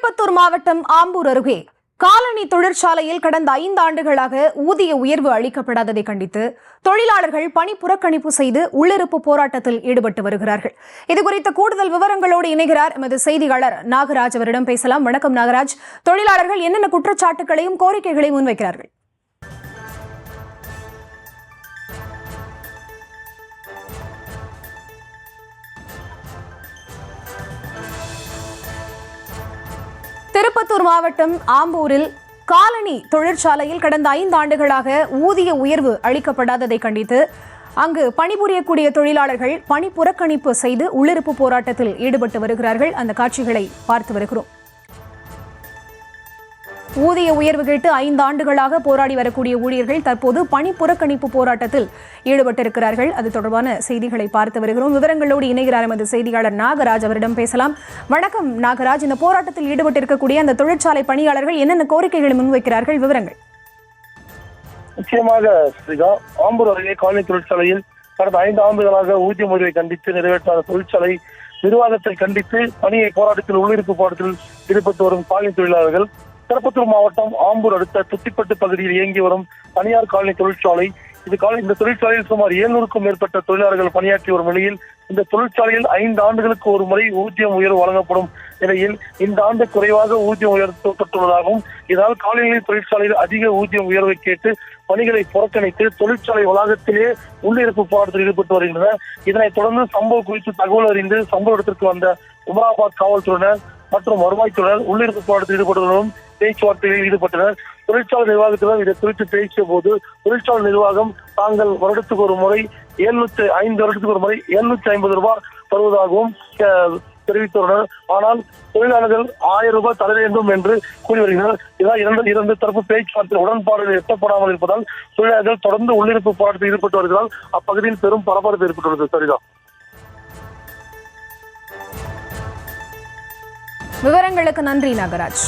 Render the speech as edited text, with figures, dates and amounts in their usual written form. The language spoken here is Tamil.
திருப்பத்தூர் மாவட்டம் ஆம்பூர் அருகே காலனி தொழிற்சாலையில் கடந்த 5 ஆண்டுகளாக ஊதிய உயர்வு அளிக்கப்படாததை கண்டித்து தொழிலாளர்கள் பணி புறக்கணிப்பு செய்து உள்ளிருப்பு போராட்டத்தில் ஈடுபட்டு வருகிறார்கள். இதுகுறித்த கூடுதல் விவரங்களோடு இணைகிறார் எமது செய்தியாளர் நாகராஜ். அவரிடம் பேசலாம். வணக்கம் நாகராஜ். தொழிலாளர்கள் என்னென்ன குற்றச்சாட்டுகளையும் கோரிக்கைகளையும் முன்வைக்கிறார்கள்? திருப்பத்தூர் மாவட்டம் ஆம்பூரில் காலனி தொழிற்சாலையில் கடந்த 5 ஆண்டுகளாக ஊதிய உயர்வு அளிக்கப்படாததை கண்டித்து அங்கு பணிபுரியக்கூடிய தொழிலாளர்கள் பணி புறக்கணிப்பு செய்து உள்ளிருப்பு போராட்டத்தில் ஈடுபட்டு வருகிறார்கள். அந்த காட்சிகளை பார்த்து வருகிறோம். ஊதிய உயர்வு கேட்டு 5 ஆண்டுகளாக போராடி வரக்கூடிய ஊழியர்கள் தற்போது பணி புறக்கணிப்பு போராட்டத்தில் ஈடுபட்டிருக்கிறார்கள். அது தொடர்பான செய்திகளை பார்த்து வருகிறோம். விவரங்களோடு இணைகிறார் எமது செய்தியாளர் நாகராஜ். அவரிடம் பேசலாம். வணக்கம் நாகராஜ். இந்த போராட்டத்தில் ஈடுபட்டிருக்கக்கூடிய அந்த தொழிற்சாலை பணியாளர்கள் என்னென்ன கோரிக்கைகளை முன்வைக்கிறார்கள்? விவரங்கள். நிச்சயமாக ஆம்பூர் அருகே காலனி தொழிற்சாலையில் கடந்த 5 ஆண்டுகளாக ஊதிய முறையை கண்டித்து நிறைவேற்றாத தொழிற்சாலை நிர்வாகத்தை கண்டித்து பணியை போராட்டத்தில் உள்ளிருப்பு போராட்டத்தில் ஈடுபட்டு வரும் காலனி தொழிலாளர்கள் திருப்பத்தூர் மாவட்டம் ஆம்பூர் அடுத்த துத்திப்பட்டு பகுதியில் இயங்கி வரும் தனியார் காலனி தொழிற்சாலை. இந்த தொழிற்சாலையில் சுமார் 700க்கும் மேற்பட்ட தொழிலாளர்கள் பணியாற்றி வரும் நிலையில் இந்த தொழிற்சாலையில் 5 ஆண்டுகளுக்கு ஒரு முறை ஊதியம் உயர்வு வழங்கப்படும் நிலையில் இந்த ஆண்டு குறைவாக ஊதியம் உயர்த்தப்பட்டுள்ளதாகவும் இதனால் காலனி தொழிற்சாலையில் அதிக ஊதியம் உயர்வை கேட்டு பணிகளை புறக்கணித்து தொழிற்சாலை வளாகத்திலே உள்ளிருப்பு போராட்டத்தில் ஈடுபட்டு வருகின்றனர். இதனைத் தொடர்ந்து சம்பவம் குறித்து தகவல் அறிந்து சம்பவ இடத்திற்கு வந்த உமராபாத் காவல்துறையினர் மற்றும் வருவாய்த்துறையினர் உள்ளிருப்பு போராட்டத்தில் ஈடுபட்டுள்ளதும் பேச்சுவார்த்தைகளில் ஈடுபட்டனர். தொழிற்சாலை நிர்வாகத்தினர் இதை குறித்து பேசிய போது தொழிற்சாலை நிர்வாகம் தாங்கள் வருடத்துக்கு ஒரு முறை 5 வருடத்துக்கு ஒரு முறை 750 ரூபாய் தருவதாகவும் தெரிவித்துள்ளனர். ஆனால் தொழிலாளர்கள் 1000 ரூபாய் தர வேண்டும் என்று கூறி வருகின்றனர். இதனால் இரண்டு தரப்பு பேச்சுவார்த்தை உடன்பாடுகள் எட்டப்படாமல் இருப்பதால் தொழிலாளர்கள் தொடர்ந்து உள்ளிருப்பு போராட்டத்தில் ஈடுபட்டு வருவதால் அப்பகுதியில் பெரும் பரபரப்பு ஏற்பட்டுள்ளது. சரிதான். விவரங்களுக்கு நன்றி நாகராஜ்.